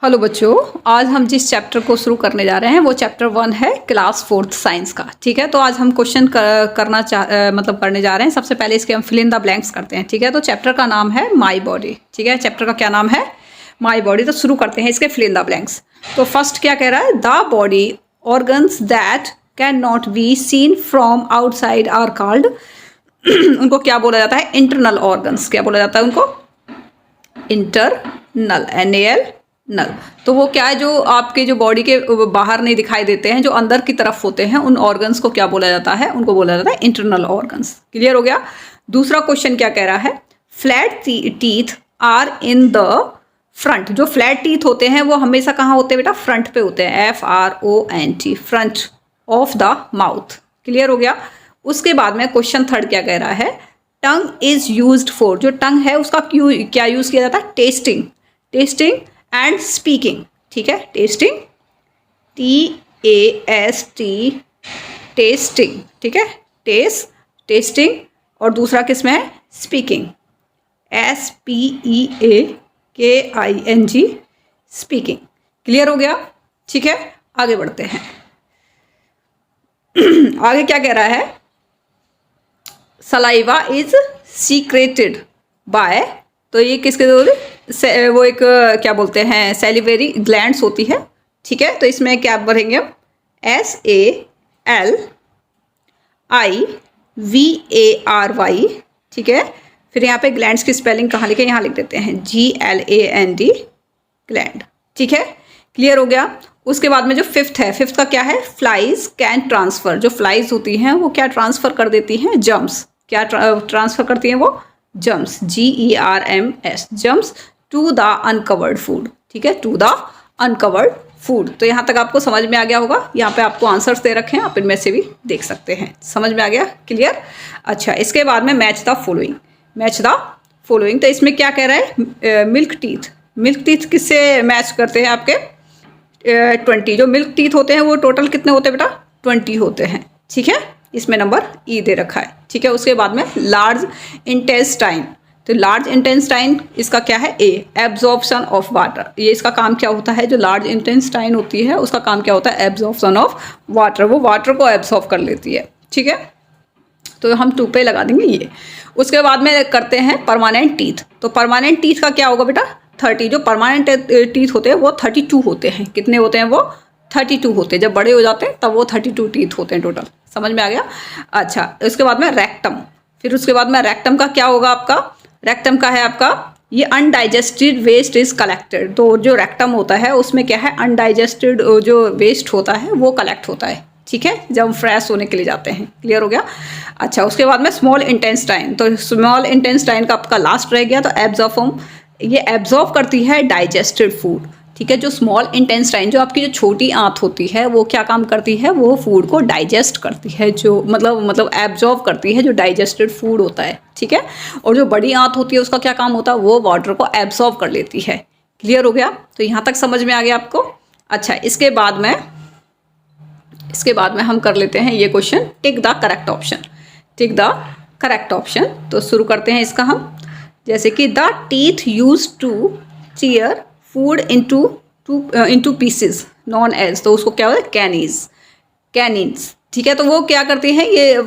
Hello बच्चों, आज हम जिस चैप्टर को शुरू करने जा रहे हैं वो चैप्टर 1 है क्लास 4th साइंस का। ठीक है, तो आज हम क्वेश्चन करने जा रहे हैं। सबसे पहले इसके हम फिल इन द ब्लैंक्स करते हैं। ठीक है, तो चैप्टर का नाम है माई बॉडी। ठीक है, चैप्टर का क्या नाम है? My body. तो शुरू करते हैं इसके फिल इन द ब्लैंक्स। तो फर्स्ट क्या कह रहा है? The body organs that can not be seen from outside are called उनको क्या बोला जाता है? Internal organs. क्या बोला जाता है उनको? इंटरनल, NAL नल। तो वो क्या है, जो आपके जो बॉडी के बाहर नहीं दिखाई देते हैं, जो अंदर की तरफ होते हैं, उन ऑर्गन्स को क्या बोला जाता है? उनको बोला जाता है इंटरनल ऑर्गन्स। क्लियर हो गया? दूसरा क्वेश्चन क्या कह रहा है? Flat teeth are in the front. जो फ्लैट टीथ होते हैं वो हमेशा कहाँ होते हैं बेटा? फ्रंट पे होते हैं। FRONT, front of the mouth. Clear हो गया? उसके बाद में क्वेश्चन थर्ड क्या कह रहा है? Tongue is used for. जो टंग है उसका क्या यूज किया जाता है? Testing, testing and speaking. ठीक है, टेस्टिंग, TAST, टेस्टिंग। ठीक है, टेस्टिंग। और दूसरा किसमें है? Speaking, SPEAKING, speaking. क्लियर हो गया? ठीक है, आगे बढ़ते हैं। आगे क्या कह रहा है? Saliva is secreted by. तो ये किसके द्वारा? वो एक क्या बोलते हैं, सैलिवरी ग्लैंड्स होती है। ठीक है, तो इसमें क्या भरेंगे हम? SALIVARY। ठीक है, फिर यहाँ पे ग्लैंड्स की स्पेलिंग कहाँ लिखे? यहाँ लिख देते हैं GLAND, ग्लैंड। ठीक है, क्लियर हो गया? उसके बाद में जो फिफ्थ है, फिफ्थ का क्या है? Flies can transfer. जो फ्लाइज होती हैं वो क्या ट्रांसफर कर देती हैं? जम्स। क्या ट्रांसफर करती हैं वो? Germs, GERMS, germs to the uncovered food. ठीक है, टू द अनकवर्ड फूड। तो यहाँ तक आपको समझ में आ गया होगा। यहाँ पे आपको आंसर्स दे रखे हैं, आप इनमें से भी देख सकते हैं। समझ में आ गया? क्लियर? अच्छा, इसके बाद में match the following, match the following. तो इसमें क्या कह रहा है? Milk teeth. मिल्क टीथ किससे मैच करते हैं आपके? 20। जो मिल्क टीथ होते हैं वो टोटल कितने होते हैं बेटा? 20 होते हैं। ठीक है, इसमें नंबर E दे रखा है। ठीक है, उसके बाद में लार्ज इंटेस्टाइन। तो लार्ज इंटेस्टाइन इसका क्या है? A, absorption of water. ये इसका काम क्या होता है? जो लार्ज इंटेस्टाइन होती है उसका काम क्या होता है? Absorption of water. वो वाटर को एब्जॉर्ब कर लेती है। ठीक है, तो हम 2 पे लगा देंगे ये। उसके बाद में करते हैं परमानेंट टीथ। तो परमानेंट टीथ का क्या होगा बेटा? 30। जो परमानेंट टीथ होते हैं वो 32 होते हैं। कितने होते हैं वो? 32 होते हैं। जब बड़े हो जाते हैं तब वो 32 टीथ होते हैं टोटल। समझ में आ गया? अच्छा, उसके बाद में रेक्टम। फिर उसके बाद में रेक्टम का क्या होगा आपका? रेक्टम का है आपका ये अनडाइजेस्टेड वेस्ट इज कलेक्टेड। तो जो रेक्टम होता है उसमें क्या है? अनडाइजेस्टेड जो वेस्ट होता है वो कलेक्ट होता है। ठीक है, जब हम फ्रेश होने के लिए जाते हैं। क्लियर हो गया? अच्छा, उसके बाद में स्मॉल इंटेस्टाइन। तो स्मॉल इंटेस्टाइन का आपका लास्ट रह गया। तो एब्जॉर्ब, ये एब्जॉर्ब करती है डाइजेस्टेड फूड। ठीक है, जो स्मॉल इंटेस्टाइन, जो आपकी जो छोटी आंत होती है वो क्या काम करती है? वो फूड को डाइजेस्ट करती है, जो मतलब एब्जॉर्ब करती है जो डाइजेस्टेड फूड होता है। ठीक है, और जो बड़ी आंत होती है उसका क्या काम होता है? वो वाटर को एब्जॉर्ब कर लेती है। क्लियर हो गया? तो यहाँ तक समझ में आ गया आपको? अच्छा, इसके बाद में हम कर लेते हैं ये question, tick the correct option. Tick the correct option. तो शुरू करते हैं इसका हम। जैसे कि the teeth use to tear food into pieces known as. तो उसको क्या होता है? कैनिन्स। ठीक है, तो वो क्या करती हैं? ये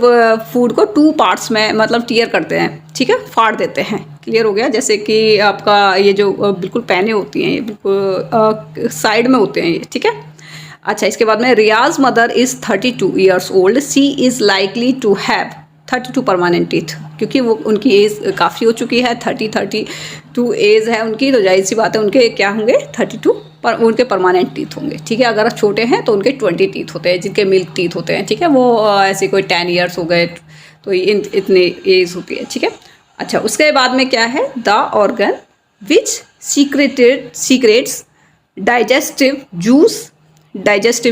फूड को 2 पार्ट्स में मतलब टीयर करते हैं। ठीक है, फाड़ देते हैं। क्लियर हो गया? जैसे कि आपका ये जो बिल्कुल पैने होती हैं, ये बिल्कुल साइड में होते हैं ये। ठीक है, अच्छा, इसके बाद में Riya's mother is 32 years old, she is likely to have 32 permanent teeth. क्योंकि वो उनकी एज काफ़ी हो चुकी है, 32 एज है उनकी, तो जाहिर सी बात है उनके क्या होंगे? 32 पर उनके परमानेंट टीथ होंगे। ठीक है, अगर छोटे हैं तो उनके 20 टीथ होते हैं, जिनके मिल्क टीथ होते हैं। ठीक है, वो ऐसे कोई 10 ईयर्स हो गए तो इतने एज होती है। ठीक है, अच्छा, उसके बाद में क्या है? The organ which secrets digestive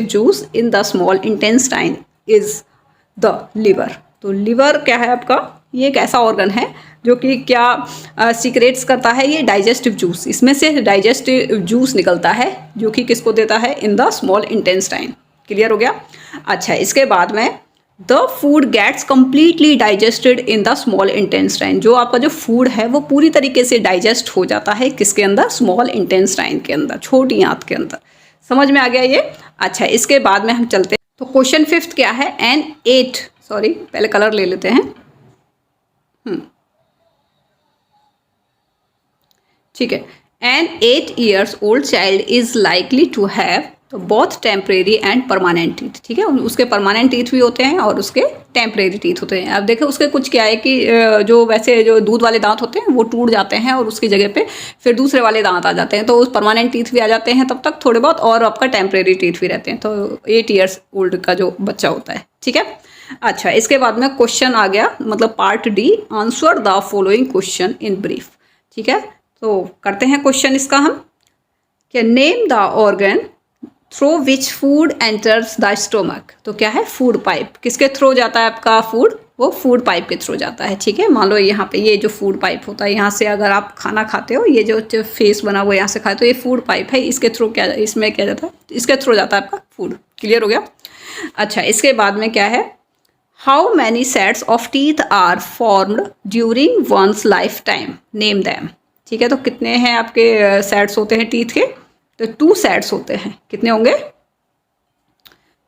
juice in the small intestine is the liver. तो लिवर क्या है आपका? ये एक ऐसा ऑर्गन है जो कि क्या सीक्रेट्स करता है? ये डाइजेस्टिव जूस। इसमें से डाइजेस्टिव जूस निकलता है जो कि किसको देता है? In the small intestine. Clear हो गया? अच्छा, इसके बाद में the food gets completely digested in the small intestine. जो आपका जो फूड है वो पूरी तरीके से डाइजेस्ट हो जाता है किसके अंदर, स्मॉल इंटेस्टाइन के अंदर, छोटी आंत के अंदर। समझ में आ गया ये। अच्छा, इसके बाद में हम चलते हैं तो क्वेश्चन 5 क्या है, पहले कलर ले लेते हैं। ठीक है, an 8 years old child is likely to have, तो both temporary and permanent teeth. ठीक है, उसके परमानेंट टीथ भी होते हैं और उसके टेम्परेरी टीथ होते हैं। अब देखो उसके कुछ क्या है कि जो वैसे जो दूध वाले दांत होते हैं वो टूट जाते हैं और उसकी जगह पे फिर दूसरे वाले दांत आ जाते हैं, तो उस परमानेंट टीथ भी आ जाते हैं तब तक थोड़े बहुत, और आपका टेम्परेरी टीथ भी रहते हैं। तो 8 years old का जो बच्चा होता है। ठीक है, अच्छा, इसके बाद में क्वेश्चन आ गया, मतलब part D, answer the following question in brief. ठीक है, तो करते हैं क्वेश्चन इसका हम, क्या name the organ through which food enters the stomach. तो क्या है, फूड पाइप। किसके थ्रू जाता है आपका फूड, वो फूड पाइप के थ्रू जाता है। ठीक है, मान लो यहाँ पे ये जो फूड पाइप होता है, यहाँ से अगर आप खाना खाते हो, ये जो फेस बना हुआ यहाँ से खाते हो, ये फूड पाइप है, इसके थ्रू क्या, इसमें क्या जाता है, इसके थ्रू जाता है आपका फूड। क्लियर हो गया। अच्छा, इसके बाद में क्या है, how many sets of teeth are formed during one's life time, name them. ठीक है, तो कितने हैं आपके सेट्स होते हैं टीथ के, तो 2 सेट्स होते हैं। कितने होंगे,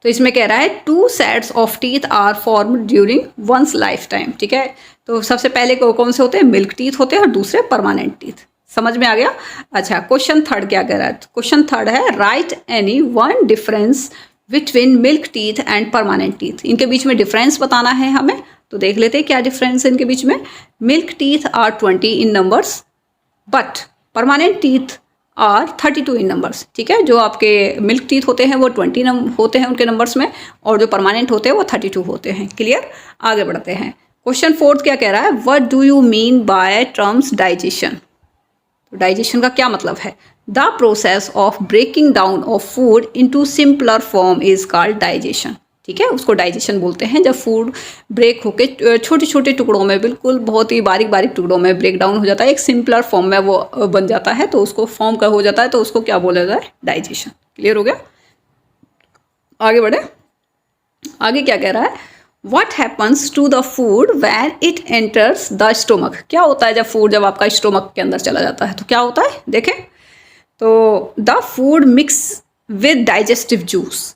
तो इसमें कह रहा है 2 sets of teeth are formed during one's life time. ठीक है, तो सबसे पहले कौन से होते हैं, मिल्क टीथ होते हैं और दूसरे परमानेंट टीथ। समझ में आ गया। अच्छा, क्वेश्चन 3 क्या कह रहा है, क्वेश्चन 3 है, right any one difference between milk teeth and permanent teeth. इनके बीच में डिफरेंस बताना है हमें, तो देख लेते हैं क्या डिफरेंस है इनके बीच में। Milk teeth are 20 in numbers, but permanent teeth are 32 in numbers. ठीक है, जो आपके मिल्क टीथ होते हैं वो 20 होते हैं उनके नंबर्स में, और जो परमानेंट होते हैं वो 32 होते हैं। क्लियर, आगे बढ़ते हैं। क्वेश्चन 4 क्या कह रहा है, what do you mean by terms digestion. तो डाइजेशन का क्या मतलब है, the process of breaking down of food into simpler form is called digestion. ठीक है, उसको डाइजेशन बोलते हैं जब फूड ब्रेक होके छोटे छोटे टुकड़ों में, बिल्कुल बहुत ही बारीक बारीक टुकड़ों में ब्रेक डाउन हो जाता है, एक सिंपलर फॉर्म में वो बन जाता है, तो उसको फॉर्म का हो जाता है, तो उसको क्या बोला जाए, डाइजेशन। क्लियर हो गया। आगे बढ़े, आगे क्या कह रहा है, what happens to the food when it enters the stomach. क्या होता है जब फूड, जब आपका स्टोमक के अंदर चला जाता है, तो क्या होता है, देखें, तो the food mix with digestive juice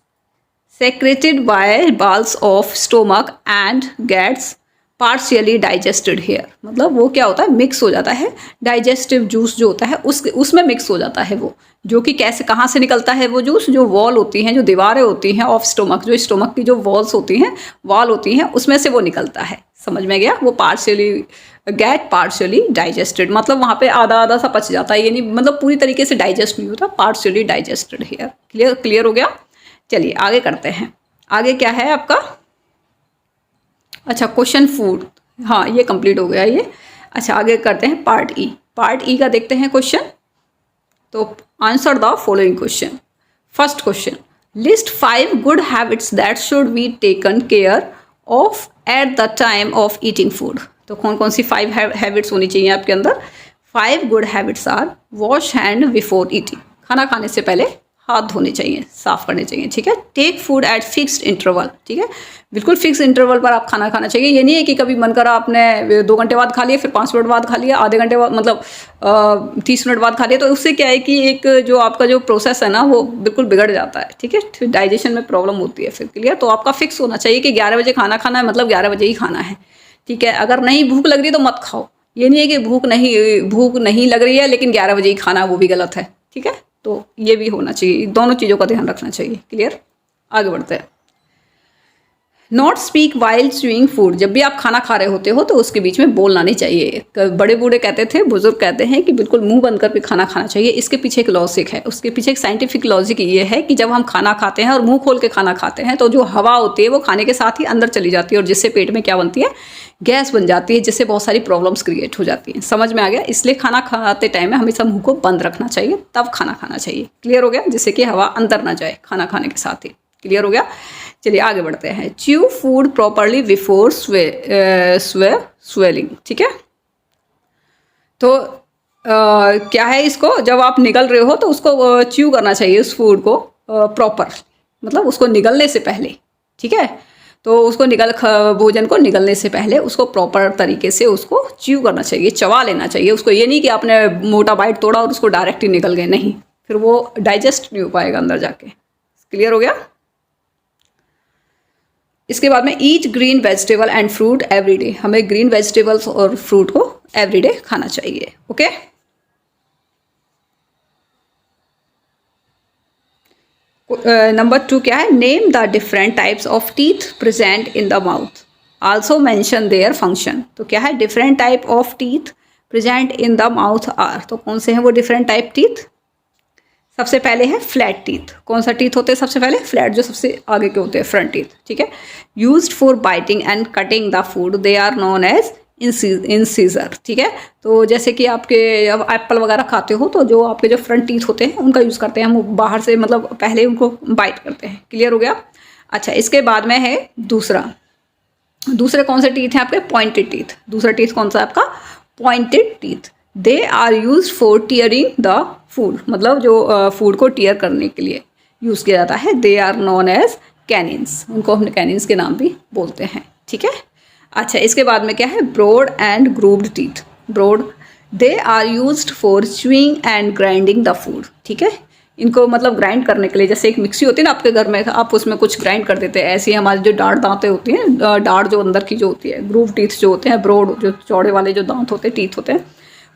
secreted by balls of stomach and gets partially digested here। मतलब वो क्या होता है, मिक्स हो जाता है, डाइजेस्टिव जूस जो होता है उसमें मिक्स हो जाता है वो, जो कि कैसे, कहाँ से निकलता है वो जूस, जो वॉल होती हैं, जो दीवारें होती हैं ऑफ स्टोमक, जो स्टोमक की जो वॉल्स होती हैं, वॉल होती हैं, उसमें से वो निकलता है। समझ में गया, वो पार्शियली डाइजेस्टेड, मतलब वहाँ पे आधा आधा सा पच जाता है, ये नहीं मतलब पूरी तरीके से डाइजेस्ट नहीं होता, पार्शियली डाइजेस्टेड हियर। क्लियर हो गया। चलिए आगे करते हैं, आगे क्या है आपका, अच्छा क्वेश्चन 4, हाँ ये कंप्लीट हो गया ये। अच्छा आगे करते हैं पार्ट ई। पार्ट ई का देखते हैं क्वेश्चन, तो answer the following question. First question, list 5 good habits that should be taken care of at the time of eating food. तो कौन कौन सी 5 हैबिट्स होनी चाहिए आपके अंदर। 5 good habits are, wash hand before eating, खाना खाने से पहले हाथ धोने चाहिए, साफ करने चाहिए। ठीक है, take food at fixed interval. ठीक है, बिल्कुल फिक्स इंटरवल पर आप खाना खाना चाहिए। ये नहीं है कि कभी मन करा आपने 2 घंटे बाद खा लिया, फिर 5 मिनट बाद खा लिया, आधे घंटे बाद, मतलब 30 मिनट बाद खा लिया, तो उससे क्या है कि एक जो आपका जो प्रोसेस है ना वो बिल्कुल बिगड़ जाता है। ठीक है, फिर डाइजेशन में प्रॉब्लम होती है फिर। क्लियर, तो आपका फिक्स होना चाहिए कि 11 बजे खाना खाना है, मतलब 11 बजे ही खाना है। ठीक है, अगर नहीं भूख लग रही तो मत खाओ, ये नहीं है कि भूख नहीं लग रही है लेकिन 11 बजे ही खाना, वो भी गलत है। ठीक है, तो ये भी होना चाहिए, दोनों चीज़ों का ध्यान रखना चाहिए। क्लियर, आगे बढ़ते हैं। Not speak while chewing food, जब भी आप खाना खा रहे होते हो तो उसके बीच में बोलना नहीं चाहिए। बड़े बूढ़े कहते थे, बुजुर्ग कहते हैं कि बिल्कुल मुंह बंद करके खाना खाना चाहिए। इसके पीछे एक लॉजिक है, उसके पीछे एक साइंटिफिक लॉजिक ये है कि जब हम खाना खाते हैं और मुंह खोल के खाना खाते हैं तो जो हवा होती है वो खाने के साथ ही अंदर चली जाती है, और जिससे पेट में क्या बनती है, गैस बन जाती है, जिससे बहुत सारी प्रॉब्लम्स क्रिएट हो जाती हैं। समझ में आ गया। इसलिए खाना खाते टाइम में हमेशा मुंह को बंद रखना चाहिए, तब खाना खाना चाहिए। क्लियर हो गया, जिससे कि हवा अंदर ना जाए खाना खाने के साथ ही। क्लियर हो गया। चलिए आगे बढ़ते हैं। Chew food properly before swelling. ठीक है, तो क्या है, इसको जब आप निगल रहे हो तो उसको च्यू करना चाहिए, उस फूड को प्रॉपर, मतलब उसको निगलने से पहले। ठीक है, तो उसको भोजन को निगलने से पहले उसको प्रॉपर तरीके से उसको च्यू करना चाहिए, चबा लेना चाहिए उसको। ये नहीं कि आपने मोटा बाइट तोड़ा और उसको डायरेक्ट ही निकल गए, नहीं, फिर वो डाइजेस्ट नहीं हो पाएगा अंदर जाके। क्लियर हो गया। इसके बाद में eat green vegetable and fruit every day, हमें ग्रीन वेजिटेबल्स और फ्रूट को एवरी डे खाना चाहिए। ओके, नंबर 2 क्या है, name the different types of teeth present in the mouth, also mention their function. तो क्या है, different type of teeth present in the mouth are, तो कौन से हैं वो डिफरेंट टाइप टीथ। सबसे पहले है फ्लैट टीथ। कौन सा टीथ होते हैं सबसे पहले, फ्लैट, जो सबसे आगे के होते हैं, फ्रंट टीथ, ठीक है। Used for biting and cutting the food, they are known as incisor, ठीक है। तो जैसे कि आपके एप्पल वगैरह खाते हो तो जो आपके जो फ्रंट टीथ होते हैं उनका यूज़ करते हैं हम बाहर से, मतलब पहले उनको बाइट करते हैं। क्लियर हो गया। अच्छा, इसके बाद में है दूसरे कौन से टीथ हैं आपके, पॉइंटेड टीथ। दूसरा टीथ कौन सा है आपका, pointed teeth. They are use for tearing the food, मतलब जो फूड को टीयर करने के लिए यूज़ किया जाता है। दे आर नोन एज कैनिन्स, उनको हम कैनिन्स के नाम भी बोलते हैं, ठीक है। अच्छा, इसके बाद में क्या है, broad and grooved teeth. Broad, they are used for chewing and grinding the food, ठीक है। इनको मतलब ग्राइंड करने के लिए, जैसे एक मिक्सी होती है ना आपके घर में, आप उसमें कुछ ग्राइंड कर देते हैं, ऐसे ही हमारी जो दांतें होती हैं, दाढ़ जो अंदर की जो होती है, ग्रूव टीथ जो होते हैं, ब्रॉड जो चौड़े वाले जो दांत होते हैं, टीथ होते हैं,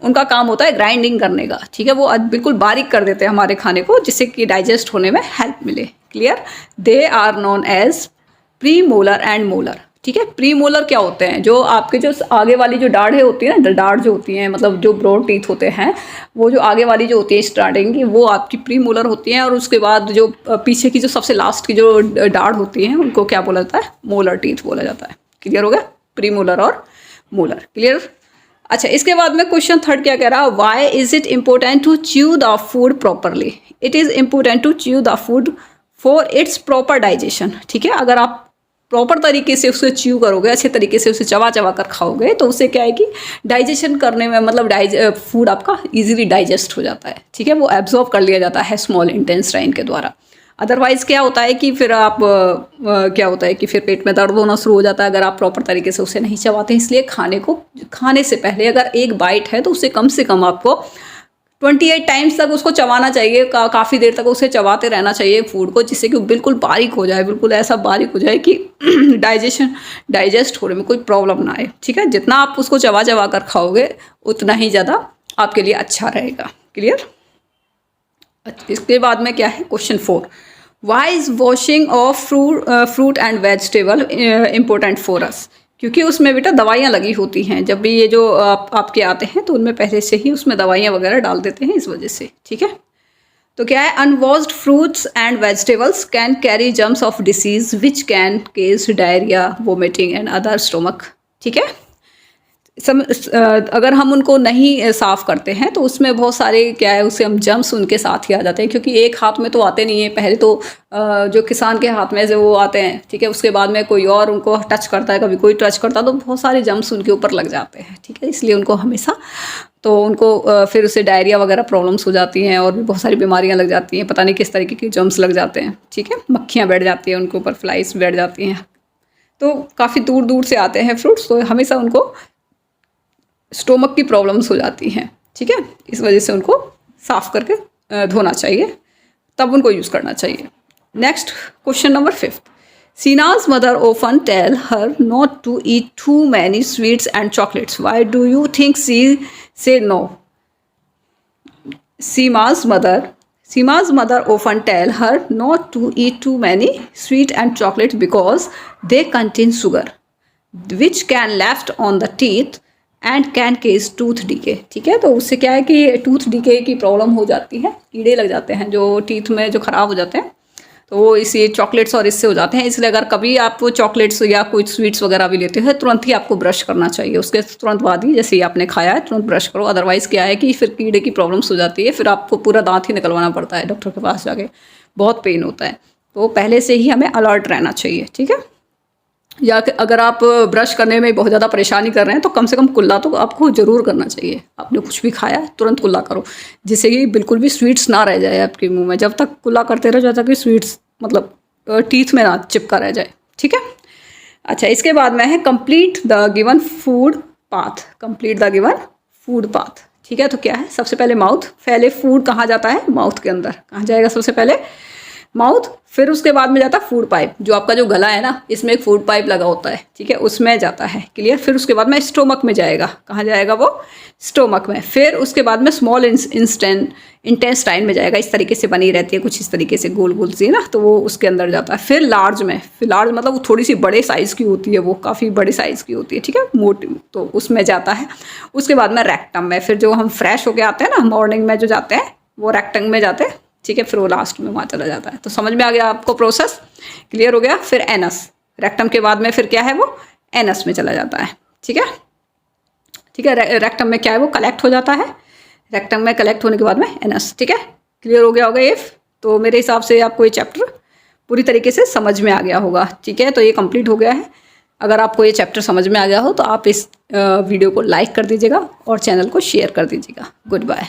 उनका काम होता है ग्राइंडिंग करने का, ठीक है। वो बिल्कुल बारीक कर देते हैं हमारे खाने को, जिससे कि डाइजेस्ट होने में हेल्प मिले। Clear. They are known as premolar and molar, ठीक है। प्री मोलर क्या होते हैं, जो आपके जो आगे वाली जो दाढ़ें होती है ना, दाढ़ जो होती हैं, मतलब जो ब्रॉड टीथ होते हैं, वो जो आगे वाली जो होती है स्टार्टिंग की, वो आपकी प्री मोलर होती हैं। और उसके बाद जो पीछे की जो सबसे लास्ट की जो दाढ़ होती है, उनको क्या बोला जाता है, मोलर टीथ बोला जाता है। क्लियर हो गया, प्री मोलर और मोलर। क्लियर। अच्छा, इसके बाद में क्वेश्चन थर्ड क्या कह रहा है, why is it important to chew the food properly. It is important to chew the food for its proper digestion, ठीक है। अगर आप प्रॉपर तरीके से उसे च्यू करोगे, अच्छे तरीके से उसे चबा चबा कर खाओगे, तो उससे क्या है कि डाइजेशन करने में, मतलब फूड आपका इजीली डाइजेस्ट हो जाता है, ठीक है। वो एब्जॉर्ब कर लिया जाता है स्मॉल इंटेस्टाइन के द्वारा। अदरवाइज़ क्या होता है कि फिर आप क्या होता है कि फिर पेट में दर्द होना शुरू हो जाता है, अगर आप प्रॉपर तरीके से उसे नहीं चबाते। इसलिए खाने से पहले अगर एक बाइट है तो उसे कम से कम आपको 28 टाइम्स तक उसको चबाना चाहिए, काफ़ी देर तक उसे चबाते रहना चाहिए फूड को, जिससे कि वो बिल्कुल बारीक हो जाए, बिल्कुल ऐसा बारीक हो जाए कि डाइजेस्ट होने में कोई प्रॉब्लम ना आए, ठीक है। जितना आप उसको चबा चबा कर खाओगे उतना ही ज़्यादा आपके लिए अच्छा रहेगा। क्लियर। इसके बाद में क्या है, question 4, why is washing of fruit and vegetable important for us. क्योंकि उसमें बेटा दवाइयाँ लगी होती हैं, जब भी ये जो आपके आते हैं तो उनमें पहले से ही उसमें दवाइयाँ वगैरह डाल देते हैं, इस वजह से, ठीक है। तो क्या है, unwashed fruits and vegetables can carry germs of disease which can case diarrhoea, vomiting and other stomach, ठीक है। अगर हम उनको नहीं साफ़ करते हैं तो उसमें बहुत सारे क्या है, उससे हम जर्म्स उनके साथ ही आ जाते हैं, क्योंकि एक हाथ में तो आते नहीं है, पहले तो जो किसान के हाथ में से वो आते हैं, ठीक है। उसके बाद में कोई और उनको टच करता है, कभी कोई टच करता है, तो बहुत सारे जर्म्स उनके ऊपर लग जाते हैं, ठीक है। इसलिए उनको हमेशा, तो उनको फिर उससे डायरिया वगैरह प्रॉब्लम्स हो जाती हैं, और भी बहुत सारी बीमारियाँ लग जाती हैं, पता नहीं किस तरीके के जर्म्स लग जाते हैं, ठीक है। मक्खियाँ बैठ जाती हैं उनके ऊपर, फ्लाइज बैठ जाती हैं, तो काफ़ी दूर दूर से आते हैं फ्रूट्स, तो हमेशा उनको स्टोमक की प्रॉब्लम्स हो जाती हैं, ठीक है। इस वजह से उनको साफ़ करके धोना चाहिए, तब उनको यूज़ करना चाहिए। Next question number 5, Seema's mother often tell her not to eat too many sweets and chocolates, why do you think she say no. Seema's mother often tell her not to eat too many sweet and chocolates because they contain sugar which can left on the teeth and can cause tooth decay, ठीक है। तो उससे क्या है कि tooth decay की problem हो जाती है, कीड़े लग जाते हैं जो टीथ में जो ख़राब हो जाते हैं, तो वो इसी चॉकलेट्स और इससे हो जाते हैं। इसलिए अगर कभी आप चॉकलेट्स या कुछ स्वीट्स वगैरह भी लेते हो, तुरंत ही आपको ब्रश करना चाहिए, उसके तुरंत बाद ही जैसे ही आपने खाया है तुरंत ब्रश करो। अदरवाइज़ क्या है कि फिर कीड़े की प्रॉब्लम्स हो जाती है, फिर आपको पूरा दांत ही निकलवाना पड़ता है डॉक्टर के पास जाके, बहुत पेन होता है। तो पहले से ही हमें अलर्ट रहना चाहिए, ठीक है। या अगर आप ब्रश करने में बहुत ज़्यादा परेशानी कर रहे हैं तो कम से कम कुल्ला तो आपको ज़रूर करना चाहिए। आपने कुछ भी खाया तुरंत कुल्ला करो, जिससे कि बिल्कुल भी स्वीट्स ना रह जाए आपके मुंह में। जब तक कुल्ला करते रहो जब तक कि स्वीट्स मतलब टीथ में ना चिपका रह जाए, ठीक है। अच्छा, इसके बाद में है complete the given food path, complete the given food path. ठीक है, तो क्या है, सबसे पहले माउथ, पहले फूड कहाँ जाता है, माउथ के अंदर, कहाँ जाएगा सबसे पहले, माउथ, फिर उसके बाद में जाता है फूड पाइप, जो आपका जो गला है ना, इसमें एक फूड पाइप लगा होता है, ठीक है, उसमें जाता है, क्लियर। फिर उसके बाद में स्टोमक में जाएगा, कहाँ जाएगा वो, स्टोमक में। फिर उसके बाद में स्मॉल इंटेस्टाइन में जाएगा, इस तरीके से बनी रहती है कुछ इस तरीके से गोल गोल सी ना, तो वो उसके अंदर जाता है। फिर लार्ज में, फिर लार्ज मतलब वो थोड़ी सी बड़े साइज़ की होती है, वो काफ़ी बड़े साइज़ की होती है, ठीक है, मोटी, तो उसमें जाता है। उसके बाद में रेक्टम में, फिर जो हम फ्रेश होके आते हैं ना मॉर्निंग में जो जाते हैं, वो रेक्टम में जाते हैं, ठीक है, फिर वो लास्ट में वहाँ चला जाता है। तो समझ में आ गया आपको प्रोसेस, क्लियर हो गया। फिर एनस, रेक्टम के बाद में फिर क्या है, वो एनस में चला जाता है, ठीक है, ठीक है। रेक्टम में क्या है, वो कलेक्ट हो जाता है, रेक्टम में कलेक्ट होने के बाद में एनस, ठीक है, क्लियर हो गया होगा ये। तो मेरे हिसाब से आपको ये चैप्टर पूरी तरीके से समझ में आ गया होगा, ठीक है। तो ये कंप्लीट हो गया है। अगर आपको ये चैप्टर समझ में आ गया हो तो आप इस वीडियो को लाइक कर दीजिएगा और चैनल को शेयर कर दीजिएगा। Good bye.